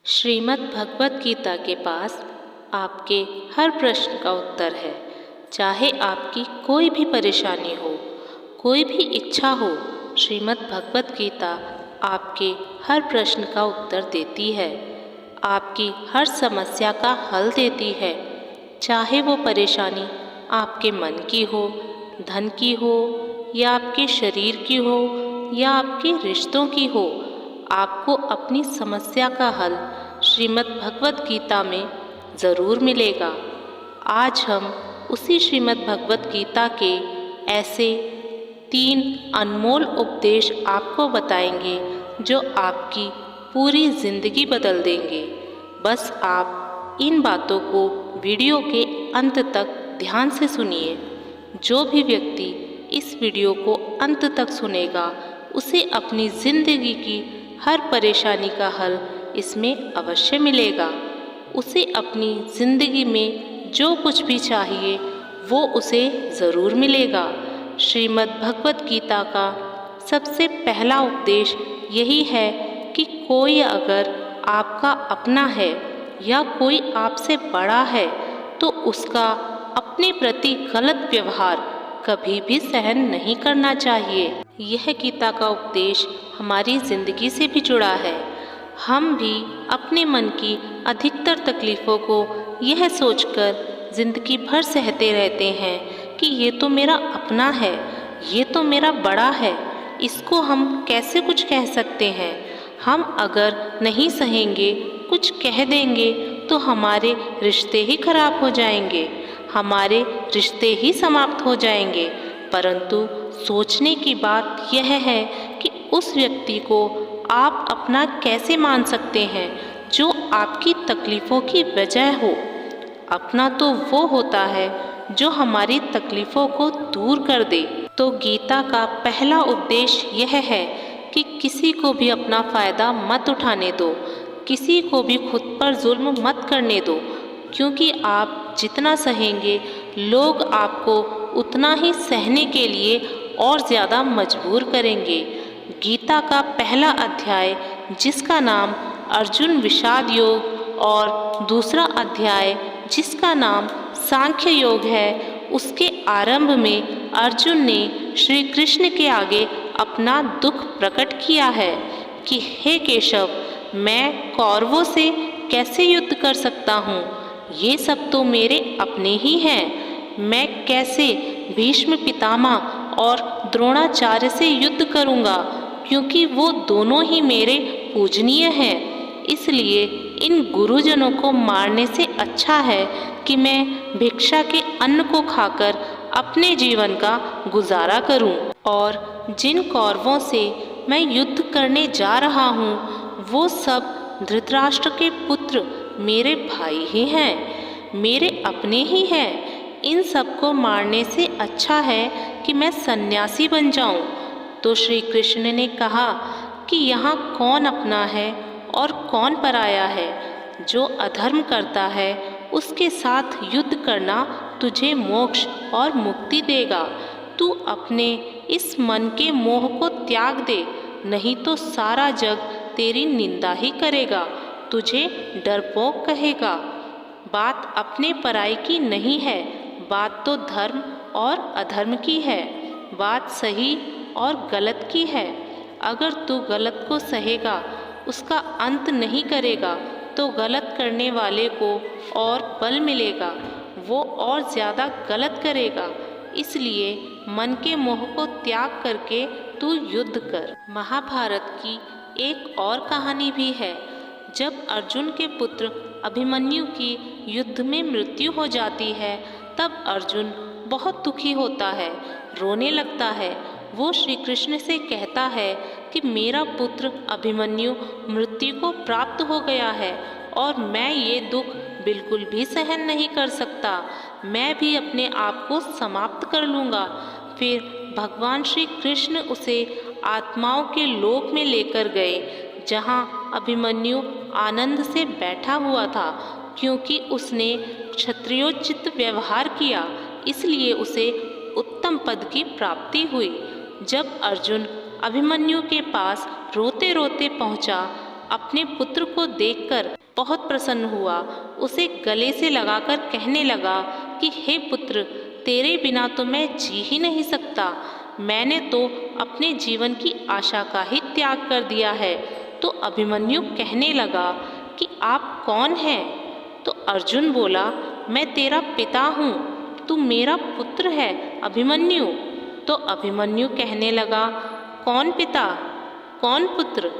श्रीमद् भगवत गीता के पास आपके हर प्रश्न का उत्तर है। चाहे आपकी कोई भी परेशानी हो, कोई भी इच्छा हो, श्रीमद् भगवत गीता आपके हर प्रश्न का उत्तर देती है, आपकी हर समस्या का हल देती है। चाहे वो परेशानी आपके मन की हो, धन की हो, या आपके शरीर की हो, या आपके रिश्तों की हो, आपको अपनी समस्या का हल श्रीमद् भगवत गीता में ज़रूर मिलेगा। आज हम उसी श्रीमद् भगवत गीता के ऐसे 3 अनमोल उपदेश आपको बताएंगे जो आपकी पूरी ज़िंदगी बदल देंगे। बस आप इन बातों को वीडियो के अंत तक ध्यान से सुनिए। जो भी व्यक्ति इस वीडियो को अंत तक सुनेगा, उसे अपनी ज़िंदगी की हर परेशानी का हल इसमें अवश्य मिलेगा। उसे अपनी ज़िंदगी में जो कुछ भी चाहिए वो उसे ज़रूर मिलेगा। श्रीमद् भगवत गीता का सबसे पहला उपदेश यही है कि कोई अगर आपका अपना है या कोई आपसे बड़ा है तो उसका अपने प्रति गलत व्यवहार कभी भी सहन नहीं करना चाहिए। यह गीता का उपदेश हमारी ज़िंदगी से भी जुड़ा है। हम भी अपने मन की अधिकतर तकलीफ़ों को यह सोचकर ज़िंदगी भर सहते रहते हैं कि ये तो मेरा अपना है, ये तो मेरा बड़ा है, इसको हम कैसे कुछ कह सकते हैं। हम अगर नहीं सहेंगे, कुछ कह देंगे तो हमारे रिश्ते ही खराब हो जाएंगे, हमारे रिश्ते ही समाप्त हो जाएंगे। परंतु सोचने की बात यह है कि उस व्यक्ति को आप अपना कैसे मान सकते हैं जो आपकी तकलीफ़ों की वजह हो। अपना तो वो होता है जो हमारी तकलीफ़ों को दूर कर दे। तो गीता का पहला उपदेश यह है कि किसी को भी अपना फ़ायदा मत उठाने दो, किसी को भी खुद पर जुल्म मत करने दो, क्योंकि आप जितना सहेंगे लोग आपको उतना ही सहने के लिए और ज़्यादा मजबूर करेंगे। गीता का पहला अध्याय जिसका नाम अर्जुन विषाद योग और दूसरा अध्याय जिसका नाम सांख्य योग है, उसके आरंभ में अर्जुन ने श्री कृष्ण के आगे अपना दुख प्रकट किया है कि हे केशव, मैं कौरवों से कैसे युद्ध कर सकता हूँ, ये सब तो मेरे अपने ही हैं। मैं कैसे भीष्म पितामह और द्रोणाचार्य से युद्ध करूँगा, क्योंकि वो दोनों ही मेरे पूजनीय हैं। इसलिए इन गुरुजनों को मारने से अच्छा है कि मैं भिक्षा के अन्न को खाकर अपने जीवन का गुजारा करूं। और जिन कौरवों से मैं युद्ध करने जा रहा हूं, वो सब धृतराष्ट्र के पुत्र मेरे भाई ही हैं, मेरे अपने ही हैं। इन सबको मारने से अच्छा है कि मैं सन्यासी बन जाऊं। तो श्री कृष्ण ने कहा कि यहाँ कौन अपना है और कौन पराया है। जो अधर्म करता है उसके साथ युद्ध करना तुझे मोक्ष और मुक्ति देगा। तू अपने इस मन के मोह को त्याग दे, नहीं तो सारा जग तेरी निंदा ही करेगा, तुझे डरपोक कहेगा। बात अपने पराई की नहीं है, बात तो धर्म और अधर्म की है, बात सही और गलत की है। अगर तू गलत को सहेगा, उसका अंत नहीं करेगा, तो गलत करने वाले को और बल मिलेगा, वो और ज़्यादा गलत करेगा। इसलिए मन के मोह को त्याग करके तू युद्ध कर। महाभारत की एक और कहानी भी है। जब अर्जुन के पुत्र अभिमन्यु की युद्ध में मृत्यु हो जाती है, तब अर्जुन बहुत दुखी होता है, रोने लगता है। वो श्री कृष्ण से कहता है कि मेरा पुत्र अभिमन्यु मृत्यु को प्राप्त हो गया है और मैं ये दुख बिल्कुल भी सहन नहीं कर सकता, मैं भी अपने आप को समाप्त कर लूँगा। फिर भगवान श्री कृष्ण उसे आत्माओं के लोक में लेकर गए, जहाँ अभिमन्यु आनंद से बैठा हुआ था। क्योंकि उसने क्षत्रियोचित व्यवहार किया, इसलिए उसे उत्तम पद की प्राप्ति हुई। जब अर्जुन अभिमन्यु के पास रोते रोते पहुंचा, अपने पुत्र को देखकर बहुत प्रसन्न हुआ। उसे गले से लगाकर कहने लगा कि हे पुत्र, तेरे बिना तो मैं जी ही नहीं सकता। मैंने तो अपने जीवन की आशा का ही त्याग कर दिया है। तो अभिमन्यु कहने लगा कि आप कौन हैं? तो अर्जुन बोला, मैं तेरा पिता हूँ, तू मेरा पुत्र है अभिमन्यु। तो अभिमन्यु कहने लगा, कौन पिता कौन पुत्र?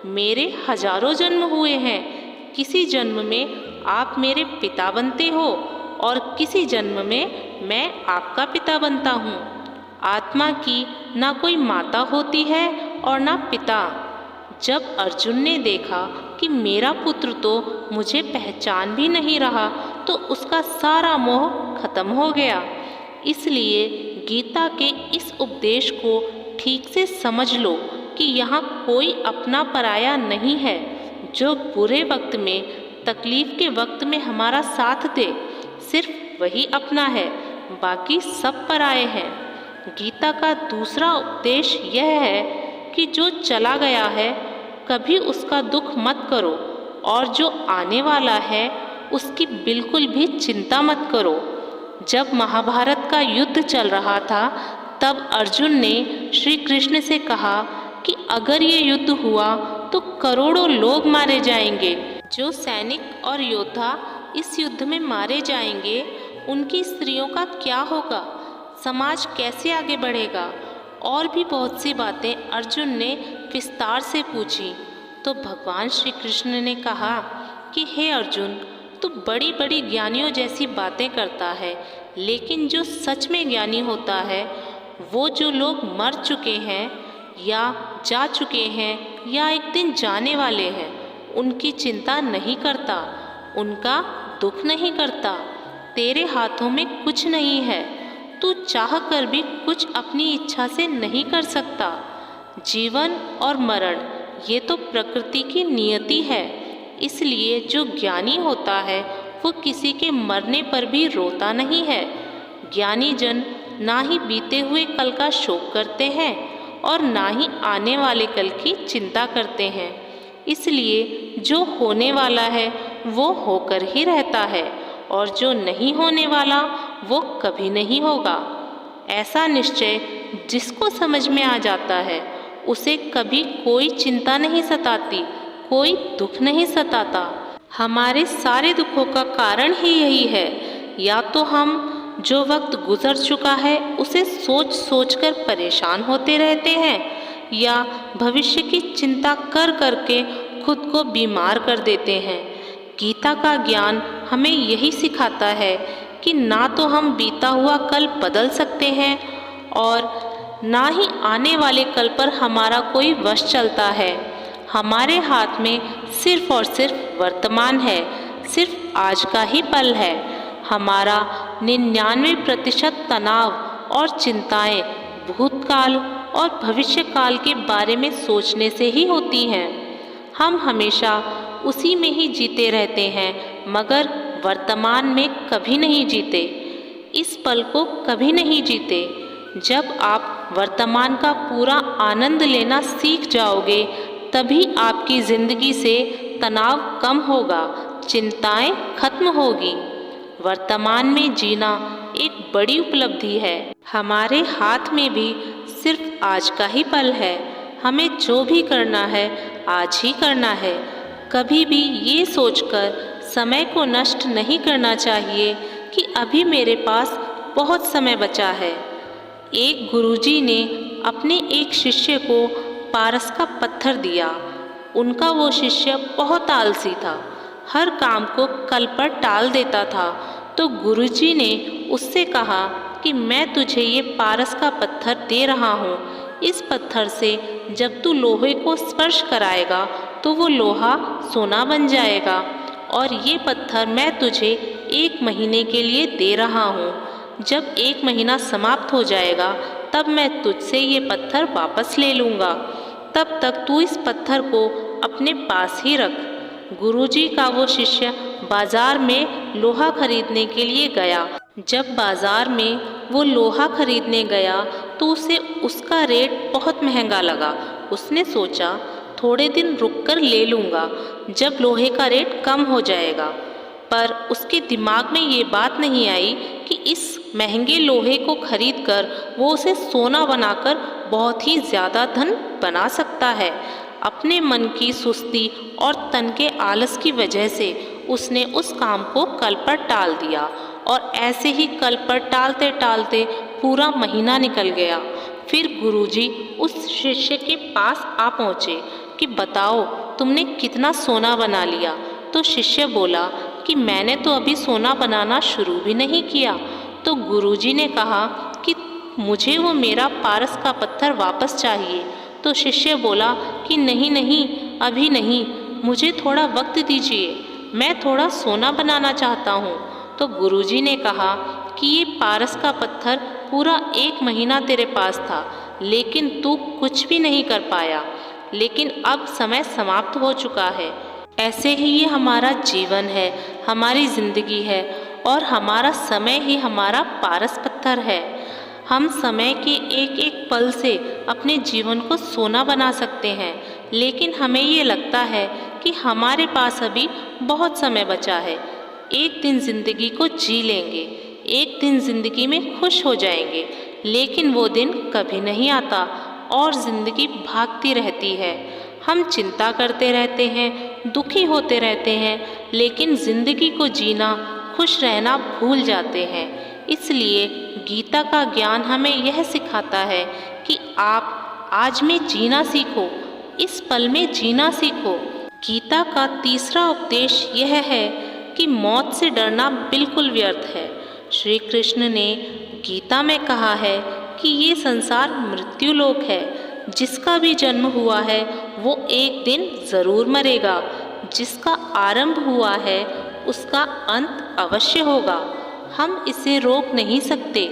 मेरे हजारों जन्म हुए हैं। किसी जन्म में आप मेरे पिता बनते हो और किसी जन्म में मैं आपका पिता बनता हूँ। आत्मा की ना कोई माता होती है और ना पिता। जब अर्जुन ने देखा कि मेरा पुत्र तो मुझे पहचान भी नहीं रहा, तो उसका सारा मोह खत्म हो गया। इसलिए गीता के इस उपदेश को ठीक से समझ लो कि यहाँ कोई अपना पराया नहीं है। जो बुरे वक्त में, तकलीफ के वक्त में हमारा साथ दे, सिर्फ वही अपना है, बाकी सब पराए हैं। गीता का दूसरा उपदेश यह है कि जो चला गया है कभी उसका दुख मत करो, और जो आने वाला है उसकी बिल्कुल भी चिंता मत करो। जब महाभारत का युद्ध चल रहा था तब अर्जुन ने श्री कृष्ण से कहा कि अगर ये युद्ध हुआ तो करोड़ों लोग मारे जाएंगे। जो सैनिक और योद्धा इस युद्ध में मारे जाएंगे उनकी स्त्रियों का क्या होगा? समाज कैसे आगे बढ़ेगा? और भी बहुत सी बातें अर्जुन ने विस्तार से पूछी। तो भगवान श्री कृष्ण ने कहा कि हे अर्जुन, तू बड़ी बड़ी ज्ञानियों जैसी बातें करता है, लेकिन जो सच में ज्ञानी होता है वो जो लोग मर चुके हैं या जा चुके हैं या एक दिन जाने वाले हैं उनकी चिंता नहीं करता, उनका दुख नहीं करता। तेरे हाथों में कुछ नहीं है, तू चाह कर भी कुछ अपनी इच्छा से नहीं कर सकता। जीवन और मरण ये तो प्रकृति की नियति है। इसलिए जो ज्ञानी होता है वो किसी के मरने पर भी रोता नहीं है। ज्ञानी जन ना ही बीते हुए कल का शोक करते हैं और ना ही आने वाले कल की चिंता करते हैं। इसलिए जो होने वाला है वो होकर ही रहता है और जो नहीं होने वाला वो कभी नहीं होगा। ऐसा निश्चय जिसको समझ में आ जाता है उसे कभी कोई चिंता नहीं सताती, कोई दुख नहीं सताता। हमारे सारे दुखों का कारण ही यही है। या तो हम जो वक्त गुजर चुका है उसे सोच सोच कर परेशान होते रहते हैं, या भविष्य की चिंता कर करके खुद को बीमार कर देते हैं। गीता का ज्ञान हमें यही सिखाता है कि ना तो हम बीता हुआ कल बदल सकते हैं और ना ही आने वाले कल पर हमारा कोई वश चलता है। हमारे हाथ में सिर्फ और सिर्फ वर्तमान है, सिर्फ आज का ही पल है। हमारा 99% तनाव और चिंताएं भूतकाल और भविष्य काल के बारे में सोचने से ही होती हैं। हम हमेशा उसी में ही जीते रहते हैं, मगर वर्तमान में कभी नहीं जीते, इस पल को कभी नहीं जीते। जब आप वर्तमान का पूरा आनंद लेना सीख जाओगे तभी आपकी ज़िंदगी से तनाव कम होगा, चिंताएं खत्म होगी। वर्तमान में जीना एक बड़ी उपलब्धि है। हमारे हाथ में भी सिर्फ आज का ही पल है। हमें जो भी करना है आज ही करना है। कभी भी ये सोचकर समय को नष्ट नहीं करना चाहिए कि अभी मेरे पास बहुत समय बचा है। एक गुरुजी ने अपने एक शिष्य को पारस का पत्थर दिया। उनका वो शिष्य बहुत आलसी था, हर काम को कल पर टाल देता था। तो गुरुजी ने उससे कहा कि मैं तुझे ये पारस का पत्थर दे रहा हूँ। इस पत्थर से जब तू लोहे को स्पर्श कराएगा तो वो लोहा सोना बन जाएगा, और ये पत्थर मैं तुझे 1 महीने के लिए दे रहा हूँ। जब 1 महीना समाप्त हो जाएगा तब मैं तुझसे ये पत्थर वापस ले लूँगा। तब तक तू इस पत्थर को अपने पास ही रख। गुरुजी का वो शिष्य बाजार में लोहा खरीदने के लिए गया। जब बाजार में वो लोहा खरीदने गया तो उसे उसका रेट बहुत महंगा लगा। उसने सोचा थोड़े दिन रुककर ले लूँगा जब लोहे का रेट कम हो जाएगा। पर उसके दिमाग में ये बात नहीं आई कि इस महंगे लोहे को खरीदकर वो उसे सोना बनाकर बहुत ही ज़्यादा धन बना सकता है। अपने मन की सुस्ती और तन के आलस की वजह से उसने उस काम को कल पर टाल दिया और ऐसे ही कल पर टालते टालते पूरा महीना निकल गया। फिर गुरुजी उस शिष्य के पास आ पहुँचे कि बताओ तुमने कितना सोना बना लिया। तो शिष्य बोला कि मैंने तो अभी सोना बनाना शुरू भी नहीं किया। तो गुरुजी ने कहा कि मुझे वो मेरा पारस का पत्थर वापस चाहिए। तो शिष्य बोला कि नहीं नहीं, अभी नहीं, मुझे थोड़ा वक्त दीजिए, मैं थोड़ा सोना बनाना चाहता हूँ। तो गुरुजी ने कहा कि ये पारस का पत्थर पूरा 1 महीना तेरे पास था, लेकिन तू कुछ भी नहीं कर पाया। लेकिन अब समय समाप्त हो चुका है। ऐसे ही ये हमारा जीवन है, हमारी ज़िंदगी है और हमारा समय ही हमारा पारस पत्थर है। हम समय के एक एक पल से अपने जीवन को सोना बना सकते हैं, लेकिन हमें ये लगता है कि हमारे पास अभी बहुत समय बचा है। एक दिन ज़िंदगी को जी लेंगे, एक दिन ज़िंदगी में खुश हो जाएंगे, लेकिन वो दिन कभी नहीं आता और ज़िंदगी भागती रहती है। हम चिंता करते रहते हैं, दुखी होते रहते हैं, लेकिन ज़िंदगी को जीना, खुश रहना भूल जाते हैं। इसलिए गीता का ज्ञान हमें यह सिखाता है कि आप आज में जीना सीखो, इस पल में जीना सीखो। गीता का तीसरा उपदेश यह है कि मौत से डरना बिल्कुल व्यर्थ है। श्री कृष्ण ने गीता में कहा है कि ये संसार मृत्यु लोक है। जिसका भी जन्म हुआ है वो एक दिन ज़रूर मरेगा। जिसका आरंभ हुआ है उसका अंत अवश्य होगा। हम इसे रोक नहीं सकते।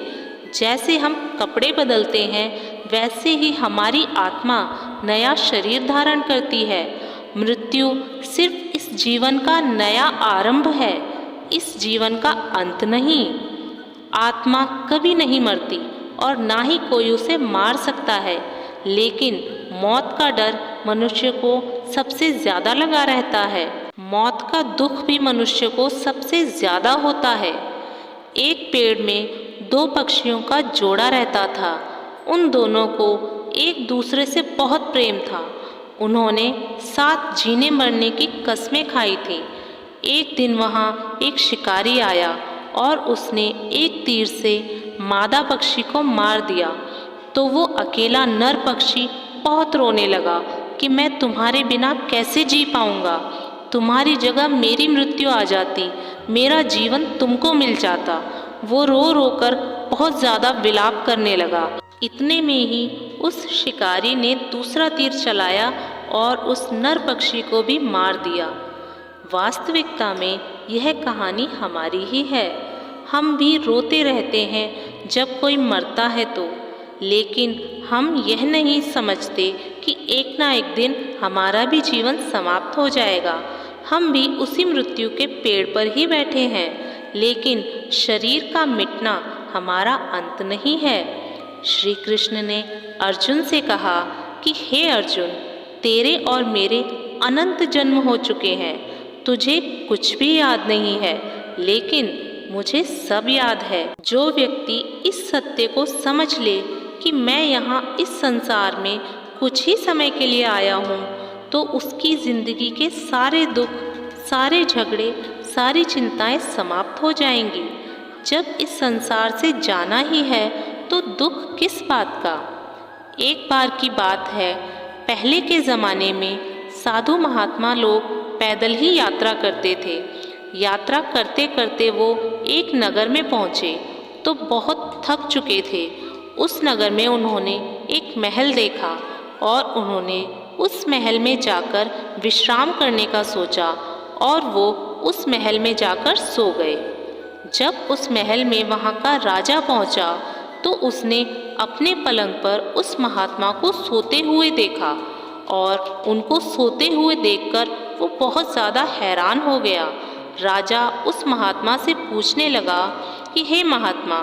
जैसे हम कपड़े बदलते हैं वैसे ही हमारी आत्मा नया शरीर धारण करती है। मृत्यु सिर्फ इस जीवन का नया आरंभ है, इस जीवन का अंत नहीं। आत्मा कभी नहीं मरती और ना ही कोई उसे मार सकता है, लेकिन मौत का डर मनुष्य को सबसे ज़्यादा लगा रहता है। मौत का दुख भी मनुष्य को सबसे ज़्यादा होता है। एक पेड़ में 2 पक्षियों का जोड़ा रहता था। उन दोनों को एक दूसरे से बहुत प्रेम था। उन्होंने साथ जीने मरने की कस्में खाई थी। एक दिन वहाँ एक शिकारी आया और उसने एक तीर से मादा पक्षी को मार दिया। तो वो अकेला नर पक्षी बहुत रोने लगा कि मैं तुम्हारे बिना कैसे जी पाऊँगा। तुम्हारी जगह मेरी मृत्यु आ जाती, मेरा जीवन तुमको मिल जाता। वो रो रो कर बहुत ज़्यादा विलाप करने लगा। इतने में ही उस शिकारी ने दूसरा तीर चलाया और उस नर पक्षी को भी मार दिया। वास्तविकता में यह कहानी हमारी ही है। हम भी रोते रहते हैं जब कोई मरता है तो, लेकिन हम यह नहीं समझते कि एक ना एक दिन हमारा भी जीवन समाप्त हो जाएगा। हम भी उसी मृत्यु के पेड़ पर ही बैठे हैं, लेकिन शरीर का मिटना हमारा अंत नहीं है। श्री कृष्ण ने अर्जुन से कहा कि हे अर्जुन, तेरे और मेरे अनंत जन्म हो चुके हैं। तुझे कुछ भी याद नहीं है, लेकिन मुझे सब याद है। जो व्यक्ति इस सत्य को समझ ले कि मैं यहाँ इस संसार में कुछ ही समय के लिए आया हूँ, तो उसकी ज़िंदगी के सारे दुख, सारे झगड़े, सारी चिंताएं समाप्त हो जाएंगी। जब इस संसार से जाना ही है तो दुख किस बात का। एक बार की बात है, पहले के ज़माने में साधु महात्मा लोग पैदल ही यात्रा करते थे। यात्रा करते करते वो एक नगर में पहुँचे तो बहुत थक चुके थे। उस नगर में उन्होंने एक महल देखा और उन्होंने उस महल में जाकर विश्राम करने का सोचा और वो उस महल में जाकर सो गए। जब उस महल में वहाँ का राजा पहुँचा तो उसने अपने पलंग पर उस महात्मा को सोते हुए देखा और उनको सोते हुए देखकर वो बहुत ज़्यादा हैरान हो गया। राजा उस महात्मा से पूछने लगा कि हे महात्मा,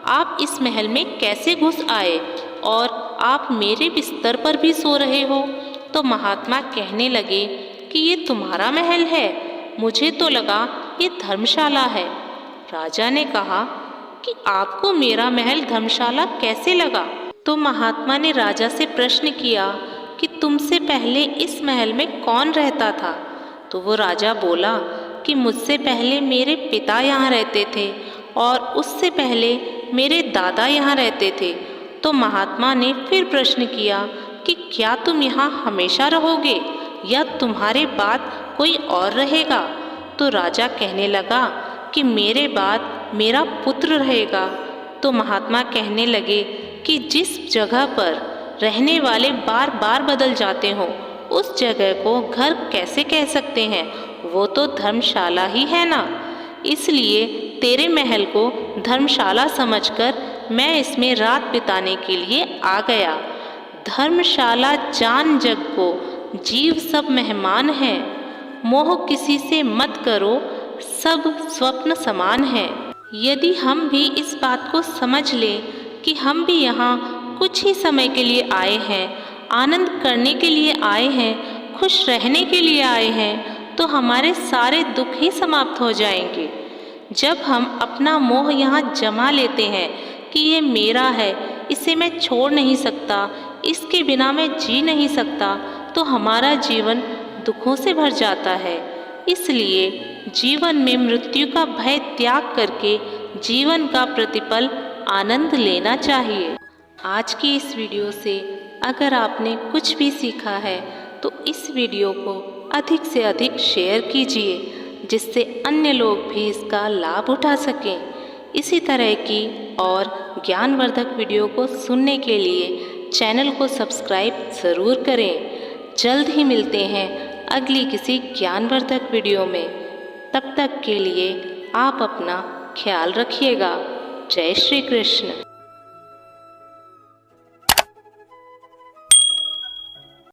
आप इस महल में कैसे घुस आए और आप मेरे बिस्तर पर भी सो रहे हो। तो महात्मा कहने लगे कि ये तुम्हारा महल है, मुझे तो लगा ये धर्मशाला है। राजा ने कहा कि आपको मेरा महल धर्मशाला कैसे लगा? तो महात्मा ने राजा से प्रश्न किया कि तुमसे पहले इस महल में कौन रहता था? तो वो राजा बोला कि मुझसे पहले मेरे पिता यहाँ रहते थे और उससे पहले मेरे दादा यहाँ रहते थे। तो महात्मा ने फिर प्रश्न किया कि क्या तुम यहाँ हमेशा रहोगे या तुम्हारे बाद कोई और रहेगा? तो राजा कहने लगा कि मेरे बाद मेरा पुत्र रहेगा। तो महात्मा कहने लगे कि जिस जगह पर रहने वाले बार बार बदल जाते हों उस जगह को घर कैसे कह सकते हैं? वो तो धर्मशाला ही है ना। इसलिए तेरे महल को धर्मशाला समझकर मैं इसमें रात बिताने के लिए आ गया। धर्मशाला जान जग को, जीव सब मेहमान हैं। मोह किसी से मत करो, सब स्वप्न समान है। यदि हम भी इस बात को समझ लें कि हम भी यहाँ कुछ ही समय के लिए आए हैं, आनंद करने के लिए आए हैं, खुश रहने के लिए आए हैं, तो हमारे सारे दुख ही समाप्त हो जाएंगे। जब हम अपना मोह यहाँ जमा लेते हैं कि ये मेरा है, इसे मैं छोड़ नहीं सकता, इसके बिना मैं जी नहीं सकता, तो हमारा जीवन दुखों से भर जाता है। इसलिए जीवन में मृत्यु का भय त्याग करके जीवन का प्रतिपल आनंद लेना चाहिए। आज की इस वीडियो से अगर आपने कुछ भी सीखा है तो इस वीडियो को अधिक से अधिक शेयर कीजिए, जिससे अन्य लोग भी इसका लाभ उठा सकें। इसी तरह की और ज्ञानवर्धक वीडियो को सुनने के लिए चैनल को सब्सक्राइब ज़रूर करें। जल्द ही मिलते हैं अगली किसी ज्ञानवर्धक वीडियो में। तब तक के लिए आप अपना ख्याल रखिएगा। जय श्री कृष्ण।